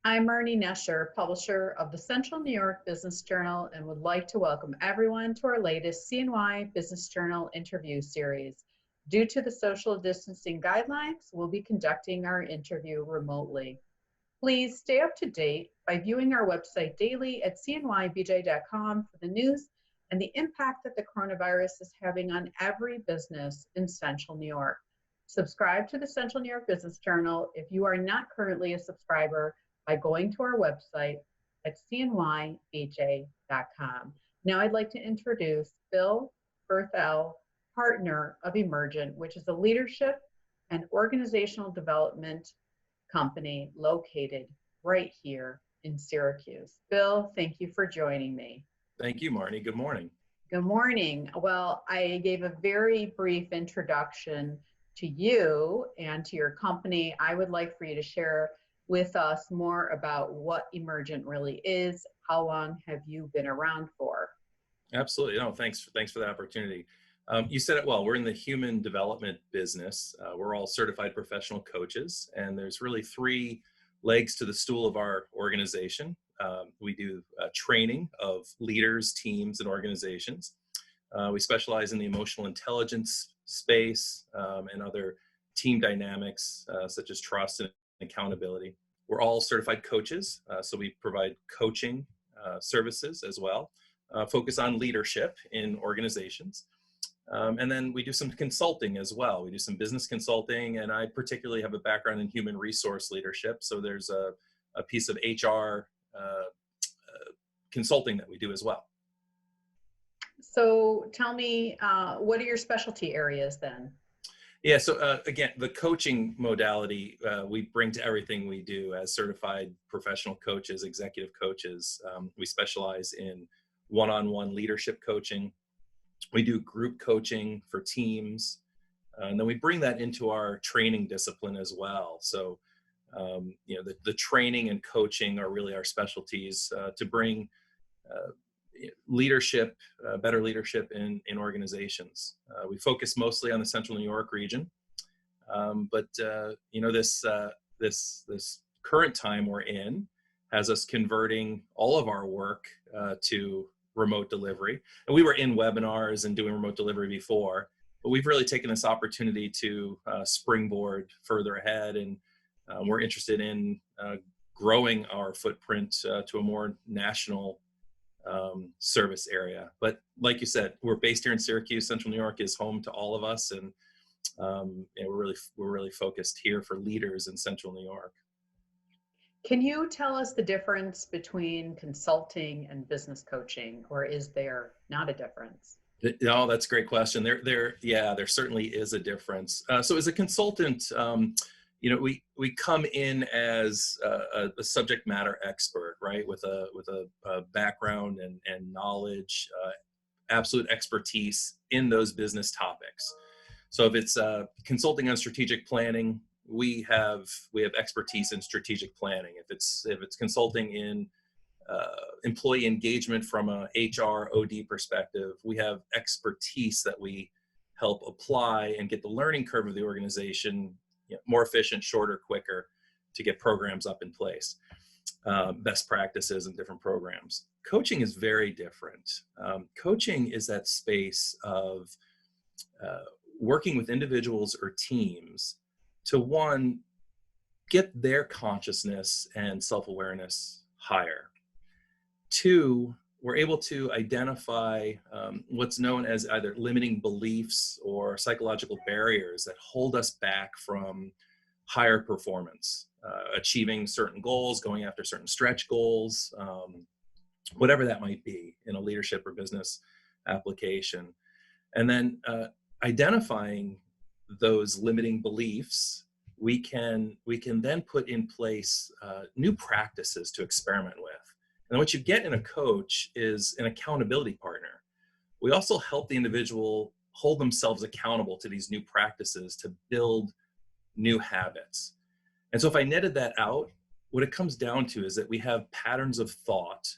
I'm Marnie Nesher, publisher of the Central New York Business Journal, and would like to welcome everyone to our latest CNY Business Journal interview series. Due to the social distancing guidelines, we'll be conducting our interview remotely. Please stay up to date by viewing our website daily at CNYBJ.com for the news and the impact that the coronavirus is having on every business in Central New York. Subscribe to the Central New York Business Journal if you are not currently a subscriber by going to our website at CNYBJ.com. Now I'd like to introduce Bill Berthel, partner of Emergent, which is a leadership and organizational development company located right here in Syracuse. Bill, thank you for joining me. Thank you, Marnie. Good morning. Good morning. Well, I gave a very brief introduction to you and to your company. I would like for you to share with us more about what Emergent really is. How long have you been around for? Absolutely. No, thanks for the opportunity. You said it well. We're in the human development business. We're all certified professional coaches, and there's really three legs to the stool of our organization. We do training of leaders, teams, and organizations. We specialize in the emotional intelligence space and other team dynamics such as trust and accountability. We're all certified coaches, so we provide coaching services as well, focus on leadership in organizations. And then we do some consulting as well. We do some business consulting, and I particularly have a background in human resource leadership. So there's a piece of HR consulting that we do as well. So tell me, what are your specialty areas then? Yeah, so again, the coaching modality we bring to everything we do as certified professional coaches, executive coaches. We specialize in one-on-one leadership coaching. We do group coaching for teams, and then we bring that into our training discipline as well. So, the training and coaching are really our specialties to bring leadership, better leadership in organizations. We focus mostly on the Central New York region, but this current time we're in has us converting all of our work to remote delivery. And we were in webinars and doing remote delivery before, but we've really taken this opportunity to springboard further ahead, and we're interested in growing our footprint to a more national service area. But like you said, we're based here in Syracuse. Central New York is home to all of us, and we're really focused here for leaders in Central New York. Can you tell us the difference between consulting and business coaching, or is there not a difference? No, that's a great question. There certainly is a difference. So as a consultant, we come in as a subject matter expert, right, with a background and knowledge, absolute expertise in those business topics. So if it's consulting on strategic planning, we have expertise in strategic planning. If it's consulting in employee engagement from a HR OD perspective, we have expertise that we help apply and get the learning curve of the organization more efficient, shorter, quicker to get programs up in place, best practices and different programs. Coaching is very different. Coaching is that space of working with individuals or teams to, one, get their consciousness and self-awareness higher. Two, we're able to identify what's known as either limiting beliefs or psychological barriers that hold us back from higher performance, achieving certain goals, going after certain stretch goals, whatever that might be in a leadership or business application. And then identifying those limiting beliefs, we can then put in place new practices to experiment with. And what you get in a coach is an accountability partner. We also help the individual hold themselves accountable to these new practices to build new habits. And so if I netted that out, what it comes down to is that we have patterns of thought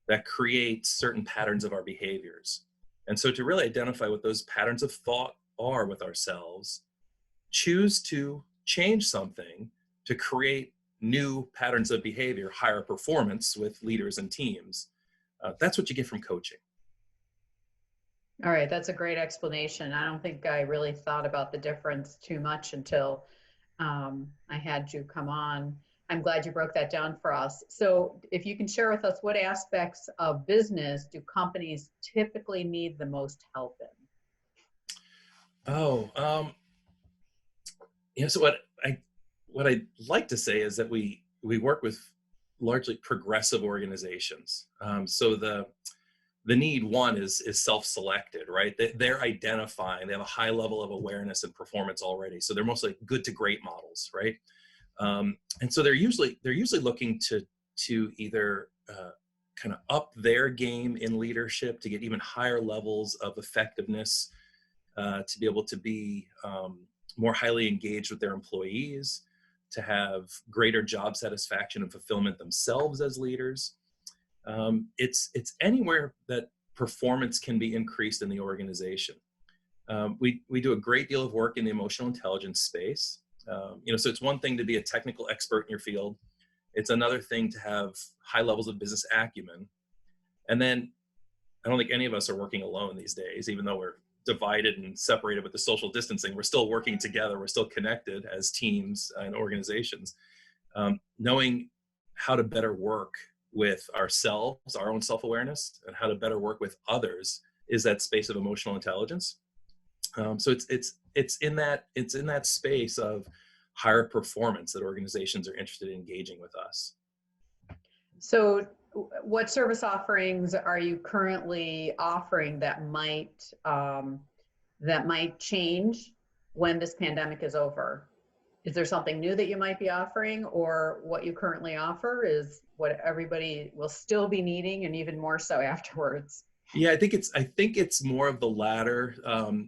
that create certain patterns of our behaviors. And so to really identify what those patterns of thought are with ourselves, choose to change something to create new patterns of behavior, higher performance with leaders and teams. That's what you get from coaching. All right, that's a great explanation. I don't think I really thought about the difference too much until I had you come on. I'm glad you broke that down for us. So if you can share with us, what aspects of business do companies typically need the most help in? So what I'd like to say is that we work with largely progressive organizations. So the need, one, is self-selected, right? They're identifying, they have a high level of awareness and performance already. So they're mostly good to great models, right? And so they're usually looking to either kind of up their game in leadership to get even higher levels of effectiveness, to be able to be more highly engaged with their employees, to have greater job satisfaction and fulfillment themselves as leaders. It's anywhere that performance can be increased in the organization. We do a great deal of work in the emotional intelligence space. So it's one thing to be a technical expert in your field. It's another thing to have high levels of business acumen. And then I don't think any of us are working alone these days, even though we're divided and separated with the social distancing. We're still working together. We're still connected as teams and organizations. Knowing how to better work with ourselves, our own self-awareness, and how to better work with others is that space of emotional intelligence. So it's in that space of higher performance that organizations are interested in engaging with us. So what service offerings are you currently offering that might change when this pandemic is over? Is there something new that you might be offering, or what you currently offer is what everybody will still be needing and even more so afterwards? Yeah, I think it's more of the latter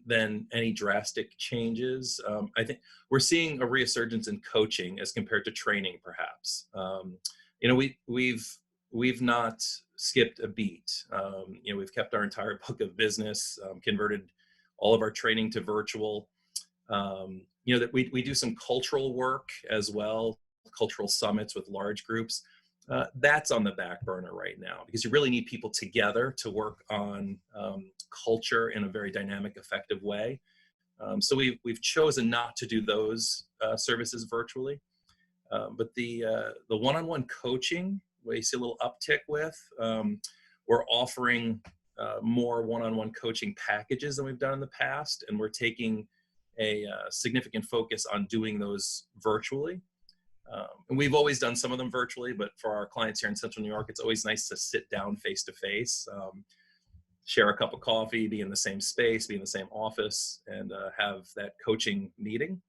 than any drastic changes. I think we're seeing a resurgence in coaching as compared to training, perhaps. We've not skipped a beat. We've kept our entire book of business, converted all of our training to virtual. That we do some cultural work as well, cultural summits with large groups. That's on the back burner right now because you really need people together to work on culture in a very dynamic, effective way. So we've chosen not to do those services virtually, but the one-on-one coaching, where you see a little uptick with, we're offering more one-on-one coaching packages than we've done in the past, and we're taking a significant focus on doing those virtually. And we've always done some of them virtually, but for our clients here in Central New York, it's always nice to sit down face to face, share a cup of coffee, be in the same space, be in the same office, and have that coaching meeting.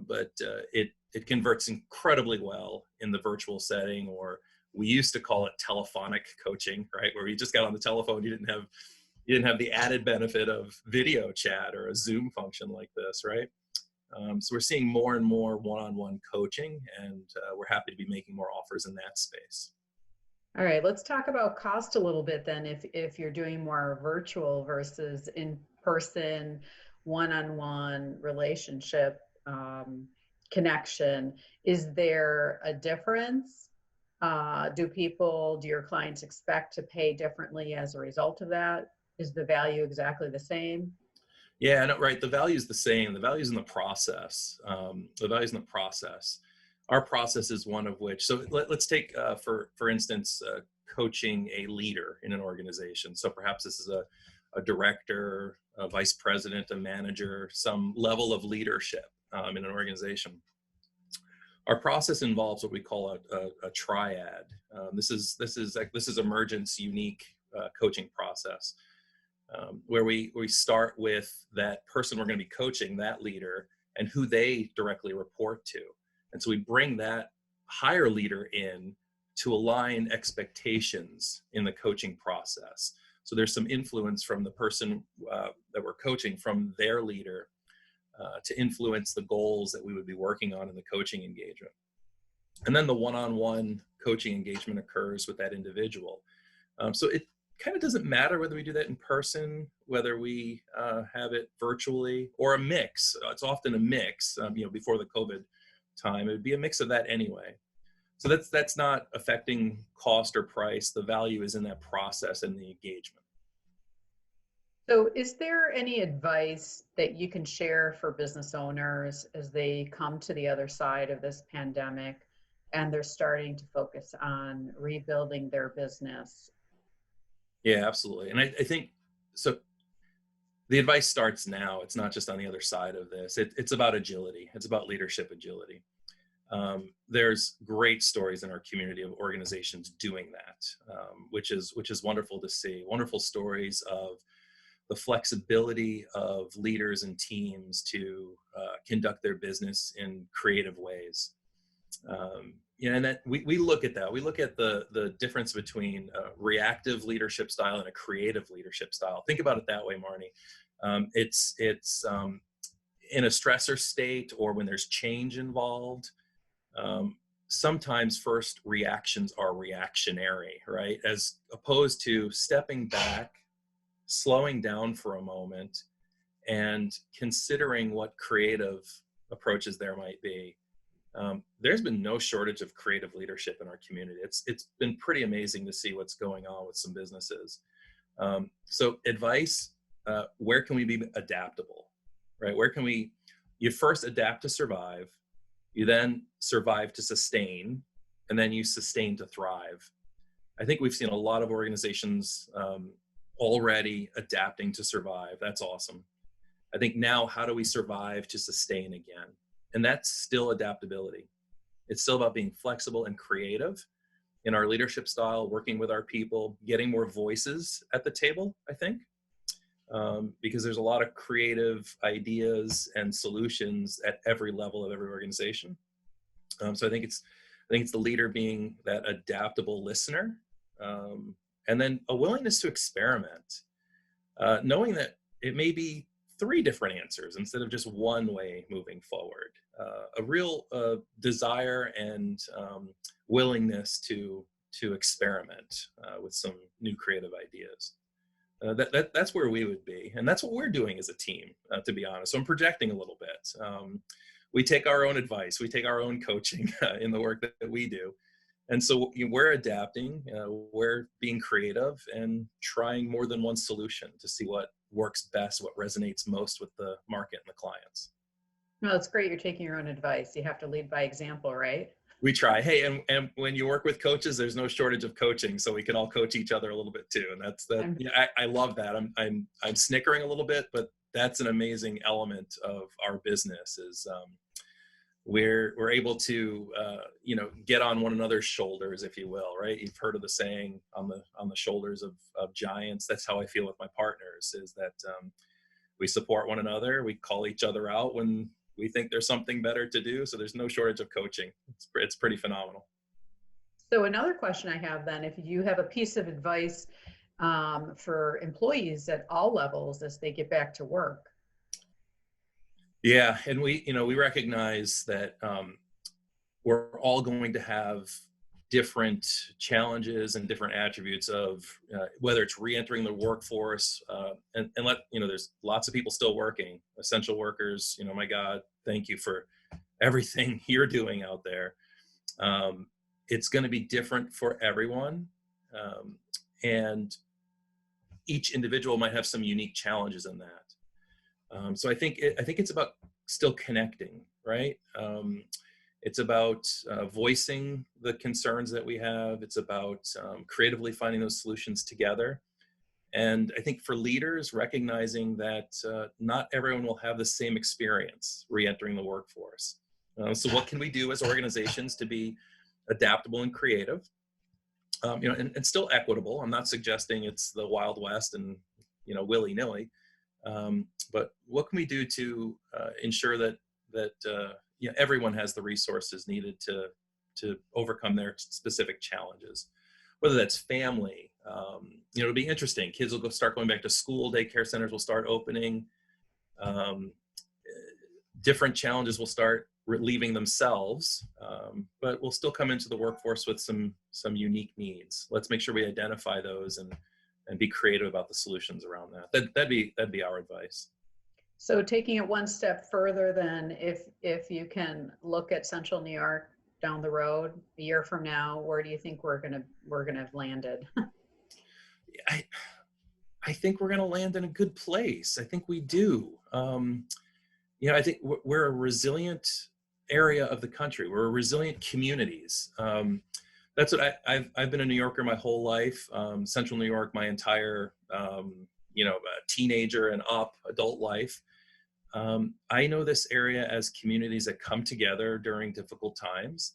But it converts incredibly well in the virtual setting, or we used to call it telephonic coaching, right? Where you just got on the telephone, you didn't have the added benefit of video chat or a Zoom function like this, right? So we're seeing more and more one-on-one coaching, and we're happy to be making more offers in that space. All right, let's talk about cost a little bit then. If you're doing more virtual versus in-person, one-on-one relationship connection, is there a difference? Do your clients expect to pay differently as a result of that? Is the value exactly the same? Yeah, no, right. The value is the same. The value is in the process. The value is in the process. Our process is one of which. So let's take, for instance, coaching a leader in an organization. So perhaps this is a director, a vice president, a manager, some level of leadership in an organization. Our process involves what we call a triad. This is Emergent's unique coaching process. Where we start with that person we're going to be coaching, that leader, and who they directly report to. And so we bring that higher leader in to align expectations in the coaching process. So there's some influence from the person that we're coaching, from their leader, to influence the goals that we would be working on in the coaching engagement. And then the one-on-one coaching engagement occurs with that individual. So it kind of doesn't matter whether we do that in person, whether we have it virtually, or a mix. It's often a mix. Before the COVID time, it would be a mix of that anyway. So that's not affecting cost or price. The value is in that process and the engagement. So is there any advice that you can share for business owners as they come to the other side of this pandemic and they're starting to focus on rebuilding their business? Yeah, absolutely. And I think so. The advice starts now. It's not just on the other side of this. It's about agility. It's about leadership agility. There's great stories in our community of organizations doing that, which is wonderful to see. Wonderful stories of the flexibility of leaders and teams to conduct their business in creative ways. And that we look at that. We look at the difference between a reactive leadership style and a creative leadership style. Think about it that way, Marnie. It's in a stressor state or when there's change involved. Sometimes first reactions are reactionary, right? As opposed to stepping back, slowing down for a moment, and considering what creative approaches there might be. There's been no shortage of creative leadership in our community. It's been pretty amazing to see what's going on with some businesses. So advice, where can we be adaptable, right? You first adapt to survive, you then survive to sustain, and then you sustain to thrive. I think we've seen a lot of organizations already adapting to survive. That's awesome. I think now, how do we survive to sustain again? And that's still adaptability. It's still about being flexible and creative in our leadership style, working with our people, getting more voices at the table, I think, because there's a lot of creative ideas and solutions at every level of every organization. So I think it's the leader being that adaptable listener, and then a willingness to experiment, knowing that it may be 3 different answers instead of just one way moving forward. A real desire and willingness to experiment with some new creative ideas. That's where we would be, and that's what we're doing as a team, to be honest. So I'm projecting a little bit. We take our own advice, we take our own coaching in the work that we do, and so we're adapting, we're being creative and trying more than one solution to see what works best, what resonates most with the market and the clients. Well, it's great you're taking your own advice. You have to lead by example, right? We try. Hey, and when you work with coaches, there's no shortage of coaching, so we can all coach each other a little bit too. And that's that. I love that. I'm snickering a little bit, but that's an amazing element of our business. Is we're able to get on one another's shoulders, if you will, right? You've heard of the saying, on the shoulders of giants. That's how I feel with my partners. Is that we support one another. We call each other out when we think there's something better to do. So there's no shortage of coaching. It's pretty phenomenal. So another question I have then, if you have a piece of advice for employees at all levels as they get back to work. Yeah, and we recognize that we're all going to have different challenges and different attributes of whether it's re-entering the workforce and there's lots of people still working, essential workers. My God, thank you for everything you're doing out there. It's going to be different for everyone, and each individual might have some unique challenges in that. So I think it's about still connecting, right? It's about voicing the concerns that we have. It's about creatively finding those solutions together. And I think for leaders, recognizing that not everyone will have the same experience re-entering the workforce. So what can we do as organizations to be adaptable and creative, and still equitable? I'm not suggesting it's the Wild West and, willy-nilly. But what can we do to ensure that everyone has the resources needed to overcome their specific challenges, whether that's family. It'll be interesting. Kids will start going back to school. Daycare centers will start opening. Different challenges will start relieving themselves, but we'll still come into the workforce with some unique needs. Let's make sure we identify those and be creative about the solutions around that. That'd be our advice. So taking it one step further, then, if you can look at Central New York down the road, a year from now, where do you think we're gonna have landed? I, I think we're going to land in a good place. I think we do. I think we're a resilient area of the country. We're a resilient communities. That's what I've been a New Yorker my whole life. Central New York, my entire, teenager and up adult life. I know this area as communities that come together during difficult times.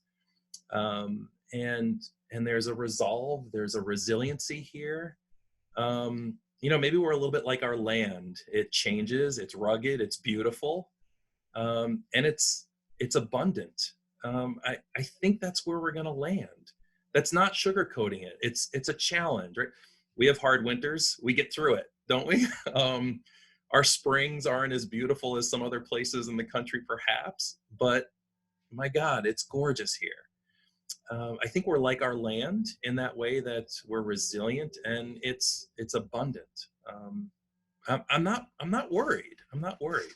And there's a resolve, there's a resiliency here. Maybe we're a little bit like our land. It changes, it's rugged, it's beautiful, and it's abundant. I think that's where we're going to land. That's not sugarcoating it. It's a challenge, right? We have hard winters. We get through it, don't we? Our springs aren't as beautiful as some other places in the country, perhaps, but my God, it's gorgeous here. I think we're like our land in that way, that we're resilient and it's abundant. I'm not worried. I'm not worried.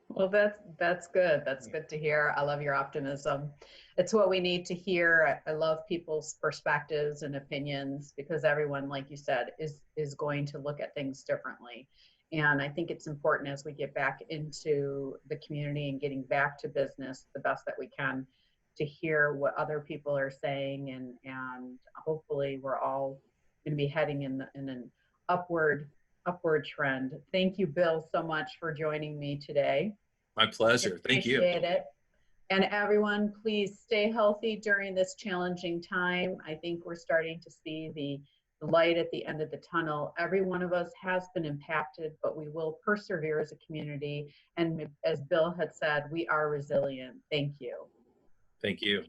Well, that's good. That's good to hear. I love your optimism. It's what we need to hear. I love people's perspectives and opinions, because everyone, like you said, is going to look at things differently. And I think it's important, as we get back into the community and getting back to business the best that we can, to hear what other people are saying, and hopefully we're all going to be heading in an upward trend. Thank you, Bill, so much for joining me today. My pleasure. Thank you. Appreciate it. And everyone, please stay healthy during this challenging time. I think we're starting to see the light at the end of the tunnel. Every one of us has been impacted, but we will persevere as a community. And as Bill had said, we are resilient. Thank you. Thank you.